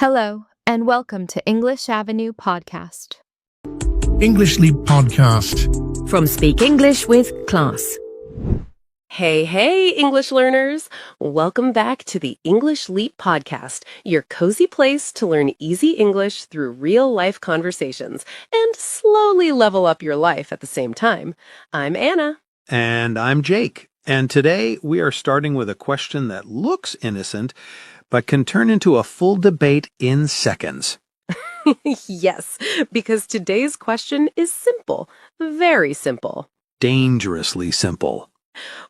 Hello, and welcome to English Avenue Podcast. English Leap Podcast. From Speak English with Class. Hey, English learners! Welcome back to the English Leap Podcast, your cozy place to learn easy English through real-life conversations and slowly level up your life at the same time. I'm Anna. And I'm Jake. And today we are starting with a question that looks innocent, but can turn into a full debate in seconds. Yes, because today's question is simple, very simple. Dangerously simple.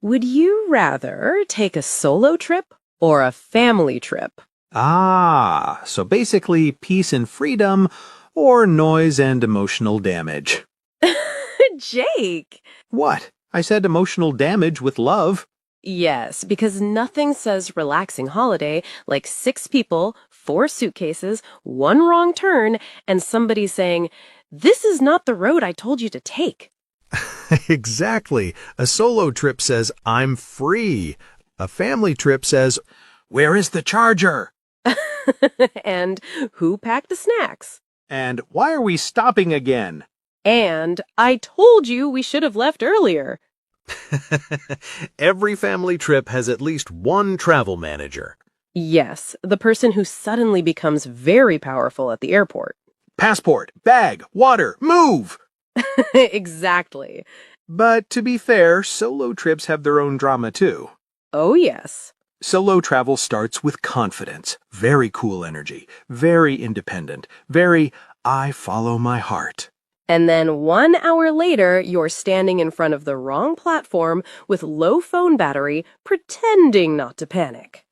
Would you rather take a solo trip or a family trip? So basically peace and freedom or noise and emotional damage. Jake! What? I said emotional damage with love. Yes, because nothing says relaxing holiday like 6 people, 4 suitcases, 1 wrong turn, and somebody saying, "This is not the road I told you to take." Exactly. A solo trip says, I'm free. A family trip says, where is the charger? And who packed the snacks? And why are we stopping again? And I told you we should have left earlier. Every family trip has at least one travel manager. Yes, the person who suddenly becomes very powerful at the airport. Passport, bag, water, move! Exactly. But to be fair, solo trips have their own drama too. Oh, yes. Solo travel starts with confidence, very cool energy, very independent, very I follow my heart. And then 1 hour later, you're standing in front of the wrong platform with low phone battery, pretending not to panic.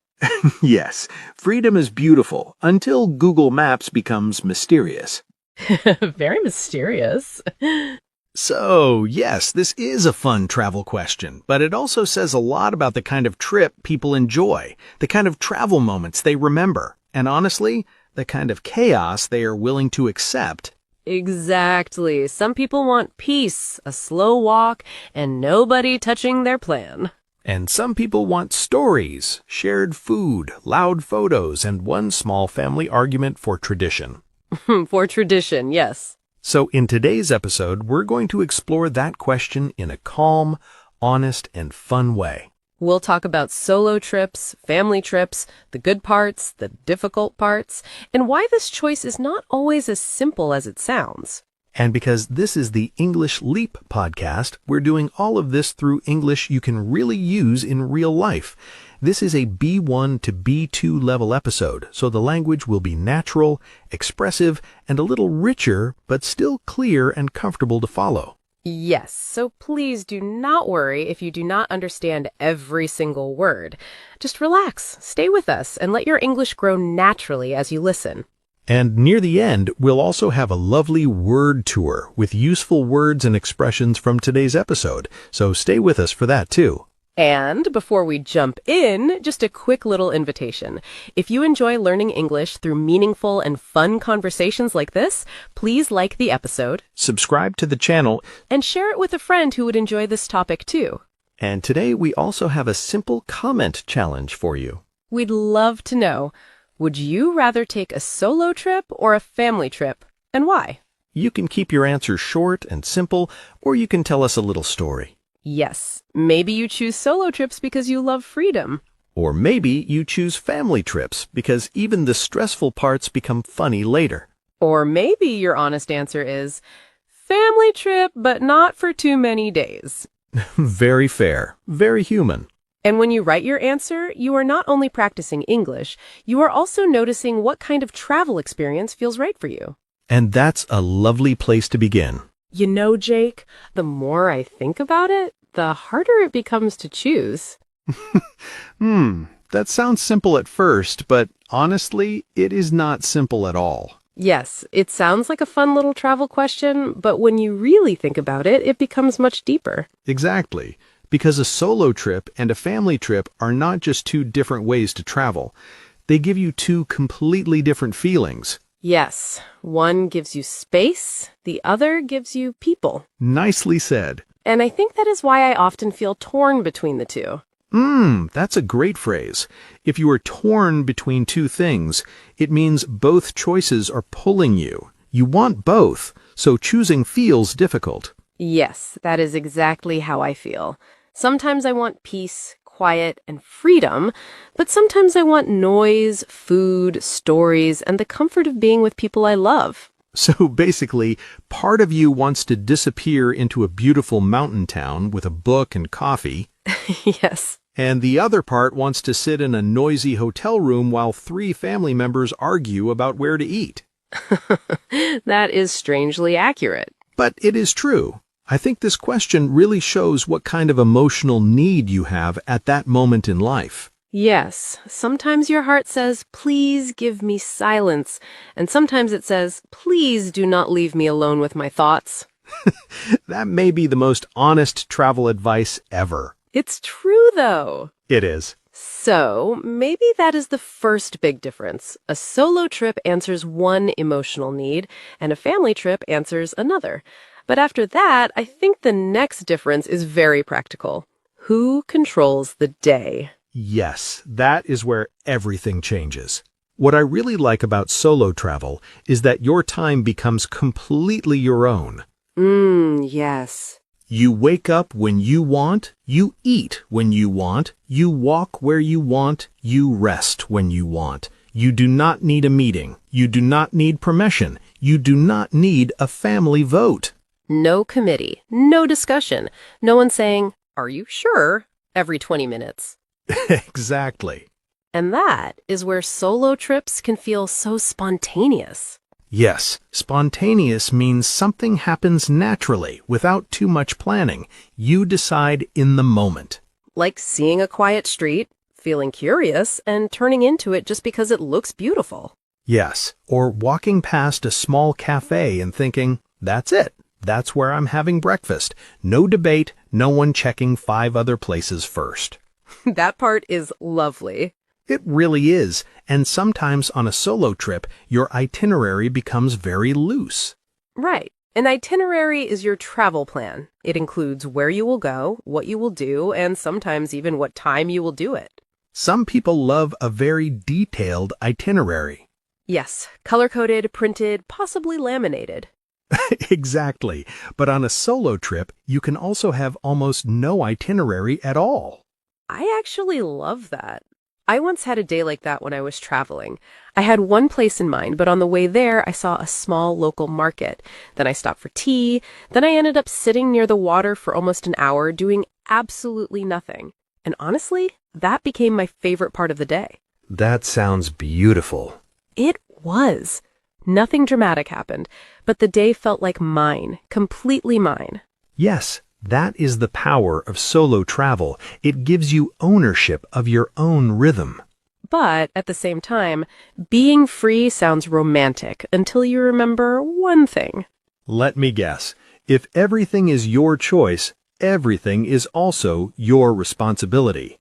Yes, freedom is beautiful until Google Maps becomes mysterious. Very mysterious. So, yes, this is a fun travel question, but it also says a lot about the kind of trip people enjoy, the kind of travel moments they remember, and honestly, the kind of chaos they are willing to accept. Exactly. Some people want peace, a slow walk, and nobody touching their plan. And some people want stories, shared food, loud photos, and one small family argument for tradition. For tradition, yes. So in today's episode, we're going to explore that question in a calm, honest, and fun way. We'll talk about solo trips, family trips, the good parts, the difficult parts, and why this choice is not always as simple as it sounds. And because this is the English Leap podcast, we're doing all of this through English you can really use in real life. This is a B1 to B2 level episode, so the language will be natural, expressive, and a little richer, but still clear and comfortable to follow. Yes, so please do not worry if you do not understand every single word. Just relax, stay with us, and let your English grow naturally as you listen. And near the end, we'll also have a lovely word tour with useful words and expressions from today's episode, so stay with us for that too. And before we jump in, just a quick little invitation. If you enjoy learning English through meaningful and fun conversations like this, please like the episode, Subscribe to the channel, and share it with a friend who would enjoy this topic too. and today we also have a simple comment challenge for you. We'd love to know, would you rather take a solo trip or a family trip, and why? You can keep your answer short and simple, or you can tell us a little story. Yes, maybe you choose solo trips because you love freedom. Or maybe you choose family trips because even the stressful parts become funny later. Or maybe your honest answer is, family trip, but not for too many days. Very fair, very human. And when you write your answer, you are not only practicing English, you are also noticing what kind of travel experience feels right for you. And that's a lovely place to begin. You know, Jake, the more I think about it, the harder it becomes to choose. That sounds simple at first, but honestly, it is not simple at all. Yes, it sounds like a fun little travel question, but when you really think about it, it becomes much deeper. Exactly. Because a solo trip and a family trip are not just two different ways to travel. They give you two completely different feelings. Yes, one gives you space, the other gives you people. Nicely said. And I think that is why I often feel torn between the two. That's a great phrase. If you are torn between two things, it means both choices are pulling you. You want both, so choosing feels difficult. Yes, that is exactly how I feel. Sometimes I want peace, quiet, and freedom, but sometimes I want noise, food, stories, and the comfort of being with people I love. So basically, part of you wants to disappear into a beautiful mountain town with a book and coffee, Yes. and the other part wants to sit in a noisy hotel room while three family members argue about where to eat. That is strangely accurate. But it is true. I think this question really shows what kind of emotional need you have at that moment in life. Yes, sometimes your heart says, please give me silence, and sometimes it says, please do not leave me alone with my thoughts. That may be the most honest travel advice ever. It's true, though. It is. So, maybe that is the first big difference. A solo trip answers one emotional need, and a family trip answers another. But after that, I think the next difference is very practical. Who controls the day? Yes, that is where everything changes. What I really like about solo travel is that your time becomes completely your own. Yes. You wake up when you want, you eat when you want, you walk where you want, you rest when you want. You do not need a meeting. You do not need permission. You do not need a family vote. No committee, no discussion, no one saying, "Are you sure?" every 20 minutes. Exactly. And that is where solo trips can feel so spontaneous. Yes, spontaneous means something happens naturally, without too much planning. You decide in the moment. Like seeing a quiet street, feeling curious, and turning into it just because it looks beautiful. Yes, or walking past a small cafe and thinking, that's it. That's where I'm having breakfast. No debate, no one checking 5 other places first. That part is lovely. It really is, and sometimes on a solo trip, your itinerary becomes very loose. Right. An itinerary is your travel plan. It includes where you will go, what you will do, and sometimes even what time you will do it. Some people love a very detailed itinerary. Yes, color-coded, printed, possibly laminated. Exactly, but on a solo trip, you can also have almost no itinerary at all. I actually love that. I once had a day like that when I was traveling. I had one place in mind, but on the way there, I saw a small local market. Then I stopped for tea. Then I ended up sitting near the water for almost an hour doing absolutely nothing. And honestly, that became my favorite part of the day. That sounds beautiful. It was. Nothing dramatic happened, but the day felt like mine, completely mine. Yes, that is the power of solo travel. It gives you ownership of your own rhythm. But at the same time, being free sounds romantic until you remember one thing. Let me guess. If everything is your choice, everything is also your responsibility.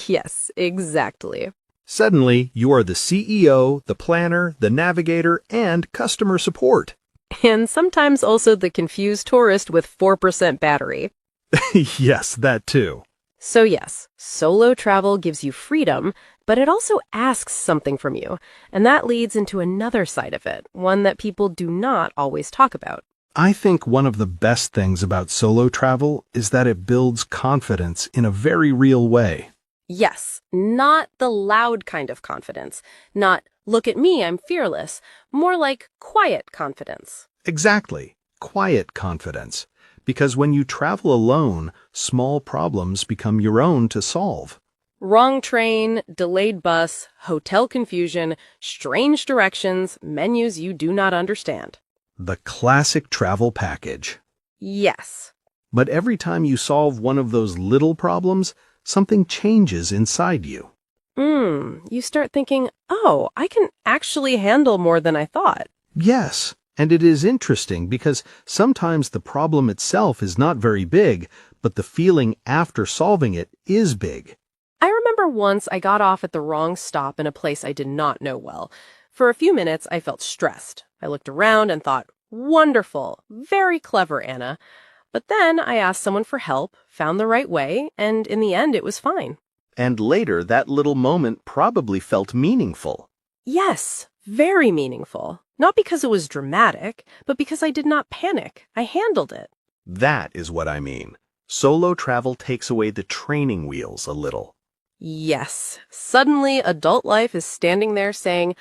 Yes, exactly. Suddenly, you are the CEO, the planner, the navigator, and customer support. And sometimes also the confused tourist with 4% battery. Yes, that too. So yes, solo travel gives you freedom, but it also asks something from you. And that leads into another side of it, one that people do not always talk about. I think one of the best things about solo travel is that it builds confidence in a very real way. Yes, not the loud kind of confidence. Not, look at me, I'm fearless. More like quiet confidence. Exactly. Quiet confidence. Because when you travel alone, small problems become your own to solve. Wrong train, delayed bus, hotel confusion, strange directions, menus you do not understand. The classic travel package. Yes. But every time you solve one of those little problems, something changes inside you. You start thinking, oh, I can actually handle more than I thought. Yes, and it is interesting because sometimes the problem itself is not very big, but the feeling after solving it is big. I remember once I got off at the wrong stop in a place I did not know well. For a few minutes, I felt stressed. I looked around and thought, wonderful, very clever, Anna. But then I asked someone for help, found the right way, and in the end it was fine. And later, that little moment probably felt meaningful. Yes, very meaningful. Not because it was dramatic, but because I did not panic. I handled it. That is what I mean. Solo travel takes away the training wheels a little. Yes, suddenly adult life is standing there saying,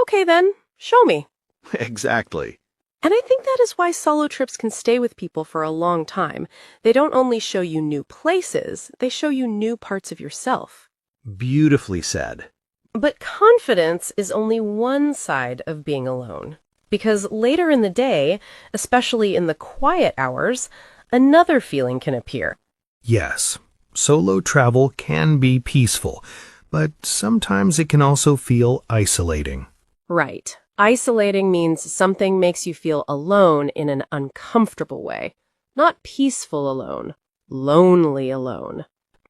okay then, show me. Exactly. And I think that is why solo trips can stay with people for a long time. They don't only show you new places, they show you new parts of yourself. Beautifully said. But confidence is only one side of being alone. Because later in the day, especially in the quiet hours, another feeling can appear. Yes, solo travel can be peaceful, but sometimes it can also feel isolating. Right. Isolating means something makes you feel alone in an uncomfortable way. Not peaceful alone, lonely alone.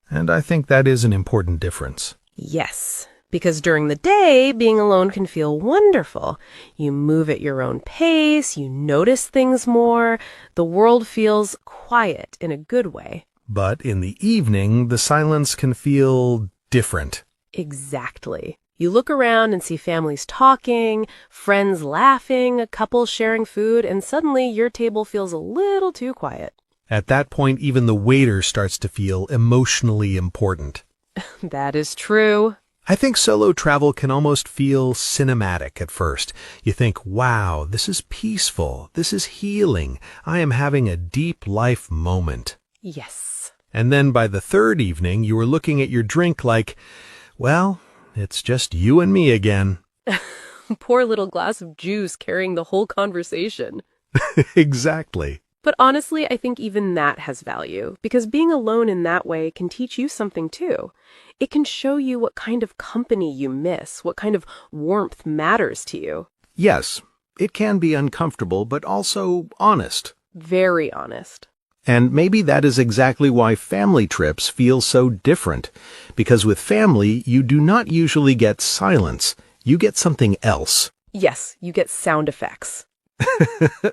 And I think that is an important difference. Yes, because during the day, being alone can feel wonderful. You move at your own pace, you notice things more, the world feels quiet in a good way. But in the evening, the silence can feel different. Exactly. You look around and see families talking, friends laughing, a couple sharing food, and suddenly your table feels a little too quiet. At that point, even the waiter starts to feel emotionally important. That is true. I think solo travel can almost feel cinematic at first. You think, wow, this is peaceful, this is healing, I am having a deep life moment. Yes. And then by the third evening, you are looking at your drink like, well, it's just you and me again. Poor little glass of juice carrying the whole conversation. Exactly. But honestly, I think even that has value, because being alone in that way can teach you something too. It can show you what kind of company you miss, what kind of warmth matters to you. Yes, it can be uncomfortable, but also honest. Very honest. And maybe that is exactly why family trips feel so different. Because with family, you do not usually get silence. You get something else. Yes, you get sound effects.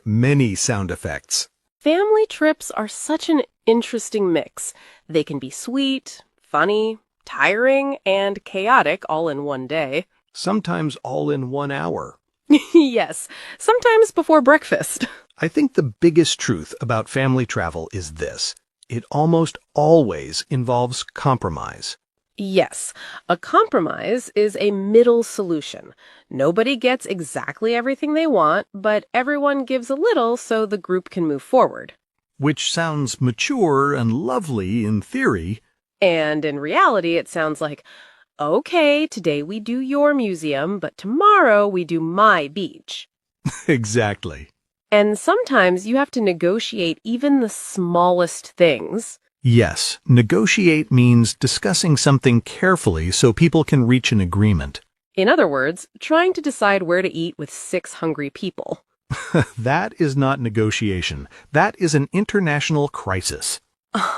Many sound effects. Family trips are such an interesting mix. They can be sweet, funny, tiring, and chaotic all in one day. Sometimes all in 1 hour. Yes, sometimes before breakfast. I think the biggest truth about family travel is this. It almost always involves compromise. Yes, a compromise is a middle solution. Nobody gets exactly everything they want, but everyone gives a little so the group can move forward. Which sounds mature and lovely in theory. And in reality, it sounds like, okay, today we do your museum, but tomorrow we do my beach. Exactly. And sometimes you have to negotiate even the smallest things. Yes, negotiate means discussing something carefully so people can reach an agreement. In other words, trying to decide where to eat with 6 hungry people. That is not negotiation. That is an international crisis.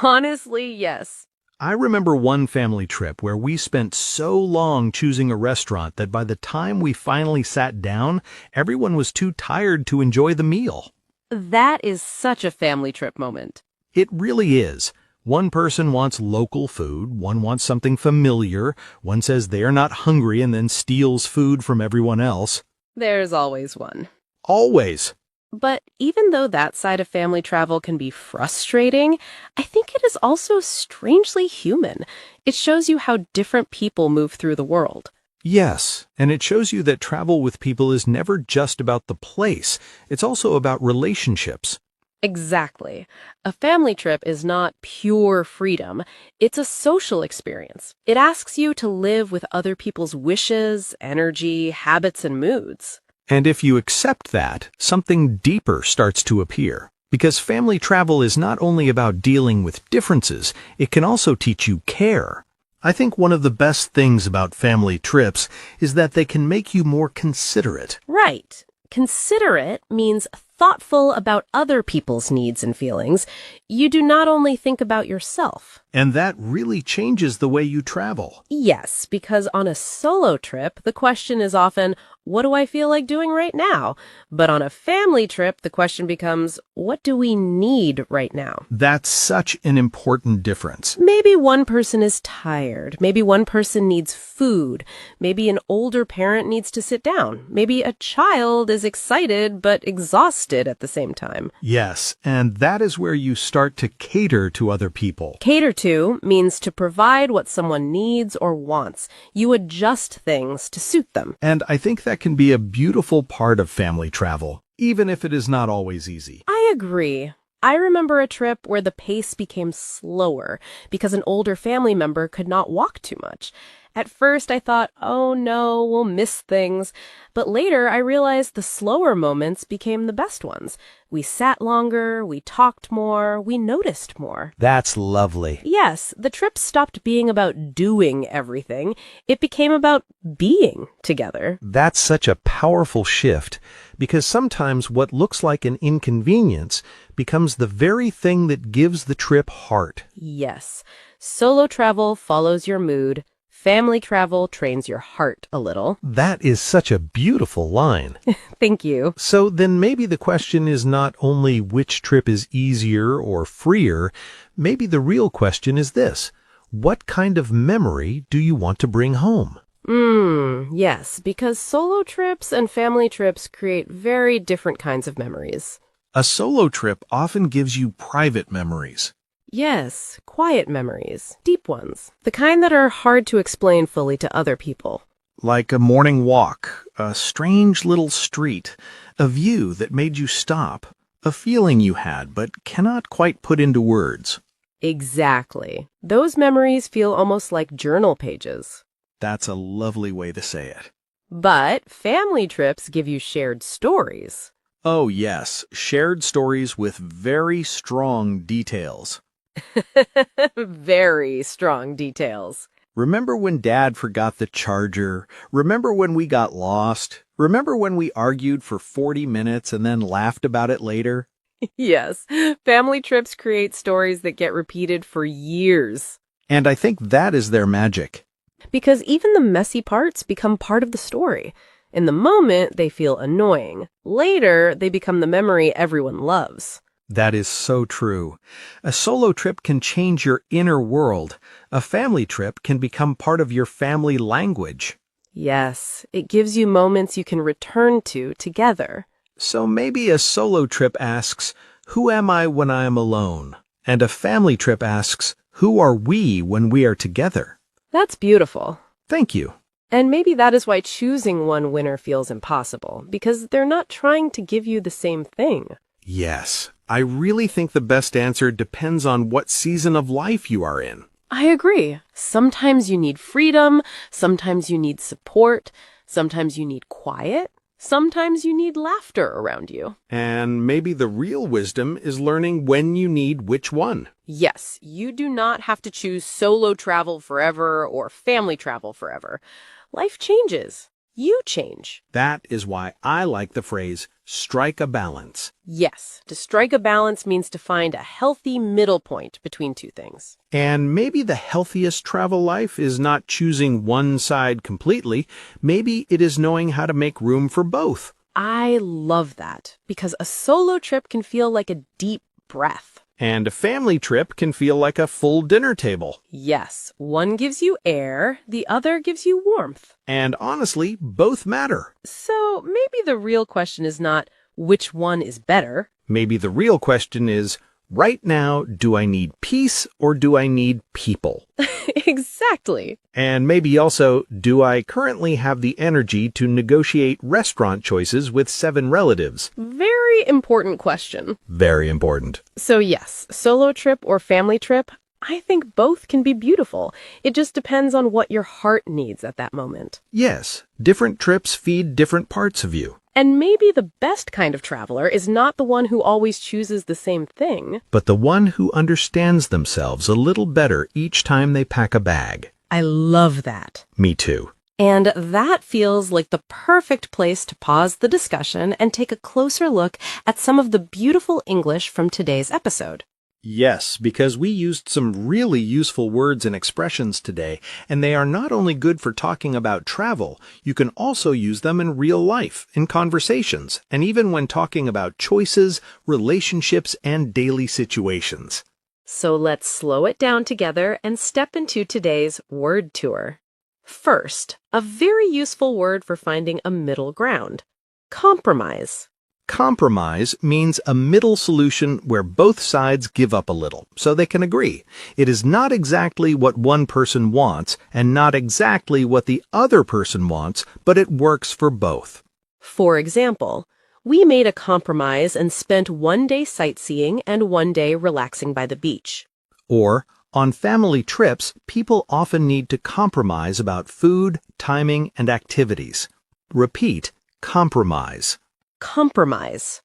Honestly, yes. I remember one family trip where we spent so long choosing a restaurant that by the time we finally sat down, everyone was too tired to enjoy the meal. That is such a family trip moment. It really is. One person wants local food, one wants something familiar, one says they are not hungry and then steals food from everyone else. There's always one. Always. But even though that side of family travel can be frustrating, I think it is also strangely human. It shows you how different people move through the world. Yes, and it shows you that travel with people is never just about the place. It's also about relationships. Exactly. A family trip is not pure freedom. It's a social experience. It asks you to live with other people's wishes, energy, habits, and moods. And if you accept that, something deeper starts to appear. Because family travel is not only about dealing with differences, it can also teach you care. I think one of the best things about family trips is that they can make you more considerate. Right. Considerate means thoughtful about other people's needs and feelings. You do not only think about yourself. And that really changes the way you travel. Yes, because on a solo trip, the question is often, what do I feel like doing right now? But on a family trip, the question becomes, what do we need right now? That's such an important difference. Maybe one person is tired. Maybe one person needs food. Maybe an older parent needs to sit down. Maybe a child is excited but exhausted at the same time. Yes, and that is where you start to cater to other people. Cater to means to provide what someone needs or wants. You adjust things to suit them. And I think that can be a beautiful part of family travel, even if it is not always easy. I agree. I remember a trip where the pace became slower because an older family member could not walk too much. At first, I thought, oh no, we'll miss things. But later, I realized the slower moments became the best ones. We sat longer, we talked more, we noticed more. That's lovely. Yes, the trip stopped being about doing everything. It became about being together. That's such a powerful shift, because sometimes what looks like an inconvenience becomes the very thing that gives the trip heart. Yes, solo travel follows your mood. Family travel trains your heart a little. That is such a beautiful line. Thank you. So then maybe the question is not only which trip is easier or freer, maybe the real question is this: what kind of memory do you want to bring home? Yes, because solo trips and family trips create very different kinds of memories. A solo trip often gives you private memories. Yes, quiet memories, deep ones, the kind that are hard to explain fully to other people. Like a morning walk, a strange little street, a view that made you stop, a feeling you had but cannot quite put into words. Exactly. Those memories feel almost like journal pages. That's a lovely way to say it. But family trips give you shared stories. Oh yes, shared stories with very strong details. Very strong details. Remember when Dad forgot the charger? Remember when we got lost? Remember when we argued for 40 minutes and then laughed about it later? Yes, family trips create stories that get repeated for years. And I think that is their magic. Because even the messy parts become part of the story. In the moment, they feel annoying. Later, they become the memory everyone loves. That is so true. A solo trip can change your inner world. A family trip can become part of your family language. Yes, it gives you moments you can return to together. So maybe a solo trip asks, who am I when I am alone? And a family trip asks, who are we when we are together? That's beautiful. Thank you. And maybe that is why choosing one winner feels impossible, because they're not trying to give you the same thing. Yes, I really think the best answer depends on what season of life you are in. I agree. Sometimes you need freedom, sometimes you need support, sometimes you need quiet, sometimes you need laughter around you. And maybe the real wisdom is learning when you need which one. Yes, you do not have to choose solo travel forever or family travel forever. Life changes. You change. That is why I like the phrase, strike a balance. Yes, to strike a balance means to find a healthy middle point between two things. And maybe the healthiest travel life is not choosing one side completely. Maybe it is knowing how to make room for both. I love that, because a solo trip can feel like a deep breath. And a family trip can feel like a full dinner table. Yes, one gives you air, the other gives you warmth. And honestly, both matter. So maybe the real question is not which one is better. Maybe the real question is, right now, do I need peace or do I need people? Exactly. And maybe also, do I currently have the energy to negotiate restaurant choices with 7 relatives? Very important question. Very important. So yes, solo trip or family trip, I think both can be beautiful. It just depends on what your heart needs at that moment. Yes, different trips feed different parts of you. And maybe the best kind of traveler is not the one who always chooses the same thing, but the one who understands themselves a little better each time they pack a bag. I love that. Me too. And that feels like the perfect place to pause the discussion and take a closer look at some of the beautiful English from today's episode. Yes, because we used some really useful words and expressions today, and they are not only good for talking about travel, you can also use them in real life, in conversations, and even when talking about choices, relationships, and daily situations. So let's slow it down together and step into today's word tour. First, a very useful word for finding a middle ground: compromise. Compromise means a middle solution where both sides give up a little, so they can agree. It is not exactly what one person wants and not exactly what the other person wants, but it works for both. For example, we made a compromise and spent one day sightseeing and one day relaxing by the beach. Or, on family trips, people often need to compromise about food, timing, and activities. Repeat, compromise. Compromise.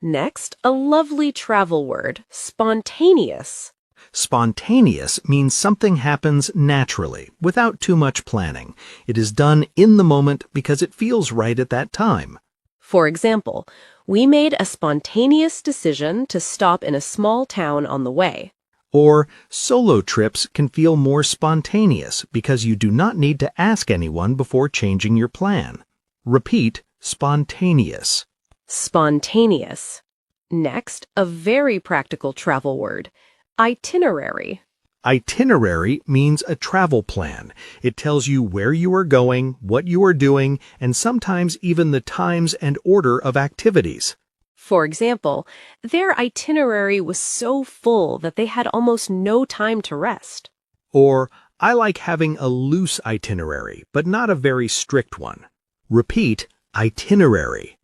Next, a lovely travel word: spontaneous. Spontaneous means something happens naturally, without too much planning. It is done in the moment because it feels right at that time. For example, we made a spontaneous decision to stop in a small town on the way. Or, solo trips can feel more spontaneous because you do not need to ask anyone before changing your plan. Repeat, spontaneous. Spontaneous. Next, a very practical travel word: itinerary. Itinerary means a travel plan. It tells you where you are going, what you are doing, and sometimes even the times and order of activities. For example, their itinerary was so full that they had almost no time to rest. Or, I like having a loose itinerary, but not a very strict one. Repeat, itinerary.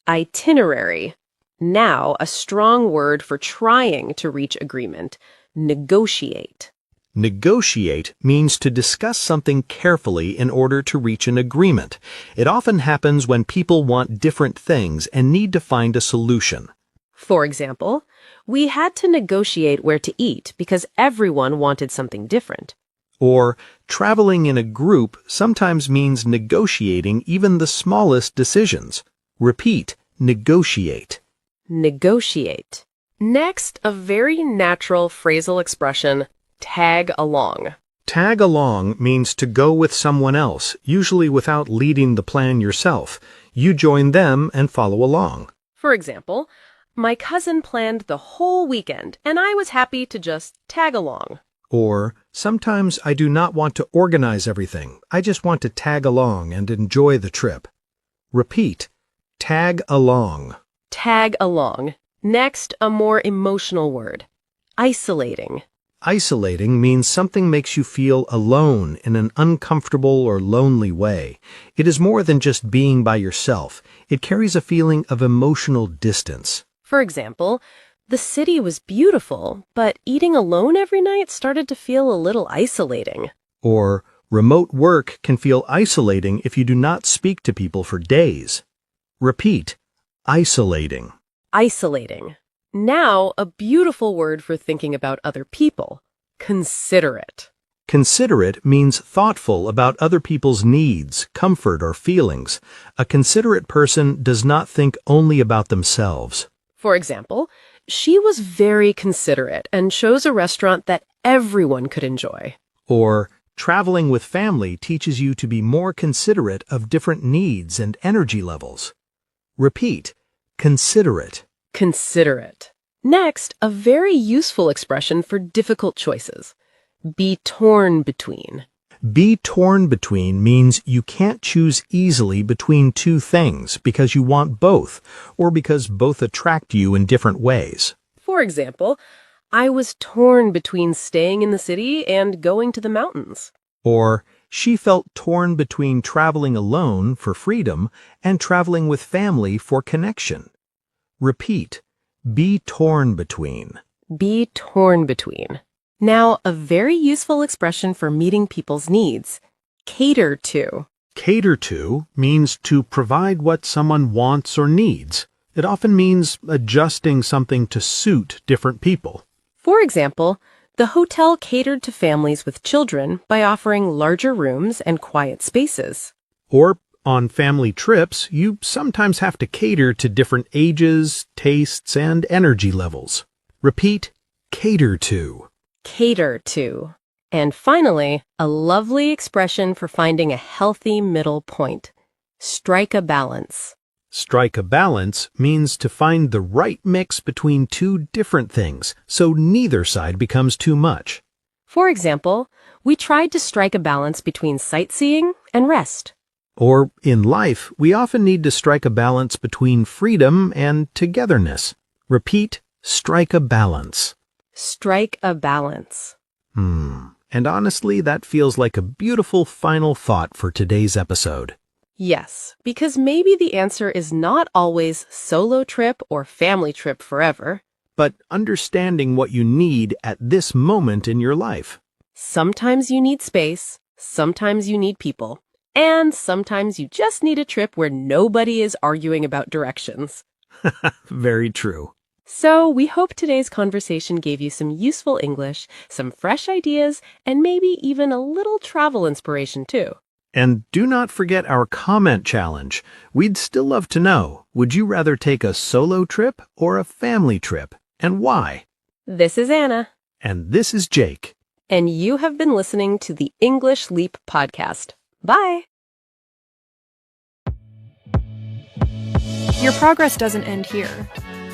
Itinerary. Now, a strong word for trying to reach agreement: negotiate. Negotiate means to discuss something carefully in order to reach an agreement. It often happens when people want different things and need to find a solution. For example, we had to negotiate where to eat because everyone wanted something different. Or, traveling in a group sometimes means negotiating even the smallest decisions. Repeat, negotiate. Negotiate. Next, a very natural phrasal expression: tag along. Tag along means to go with someone else, usually without leading the plan yourself. You join them and follow along. For example, my cousin planned the whole weekend, and I was happy to just tag along. Or, sometimes I do not want to organize everything. I just want to tag along and enjoy the trip. Repeat, tag along. Tag along. Next, a more emotional word: isolating. Isolating means something makes you feel alone in an uncomfortable or lonely way. It is more than just being by yourself. It carries a feeling of emotional distance. For example, the city was beautiful, but eating alone every night started to feel a little isolating. Or, remote work can feel isolating if you do not speak to people for days. Repeat, isolating. Isolating. Now, a beautiful word for thinking about other people: considerate. Considerate means thoughtful about other people's needs, comfort, or feelings. A considerate person does not think only about themselves. For example, she was very considerate and chose a restaurant that everyone could enjoy. Or, traveling with family teaches you to be more considerate of different needs and energy levels. Repeat, considerate. Considerate. Next, a very useful expression for difficult choices: be torn between. Be torn between means you can't choose easily between two things because you want both, or because both attract you in different ways. For example, I was torn between staying in the city and going to the mountains. Or, she felt torn between traveling alone for freedom and traveling with family for connection. Repeat, be torn between. Be torn between. Now, a very useful expression for meeting people's needs: cater to. Cater to means to provide what someone wants or needs. It often means adjusting something to suit different people. For example, the hotel catered to families with children by offering larger rooms and quiet spaces. Or, on family trips, you sometimes have to cater to different ages, tastes, and energy levels. Repeat, cater to. Cater to. And finally, a lovely expression for finding a healthy middle point. Strike a balance. Strike a balance means to find the right mix between two different things, so neither side becomes too much. For example, we tried to strike a balance between sightseeing and rest. Or, in life, we often need to strike a balance between freedom and togetherness. Repeat, strike a balance. Strike a balance. And honestly, that feels like a beautiful final thought for today's episode. Yes, because maybe the answer is not always solo trip or family trip forever. But understanding what you need at this moment in your life. Sometimes you need space, sometimes you need people, and sometimes you just need a trip where nobody is arguing about directions. Very true. So we hope today's conversation gave you some useful English, some fresh ideas, and maybe even a little travel inspiration too. And do not forget our comment challenge. We'd still love to know, would you rather take a solo trip or a family trip, and why? This is Anna. And this is Jake. And you have been listening to the English Leap podcast. Bye! Your progress doesn't end here.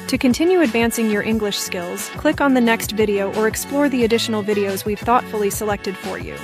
To continue advancing your English skills, click on the next video or explore the additional videos we've thoughtfully selected for you.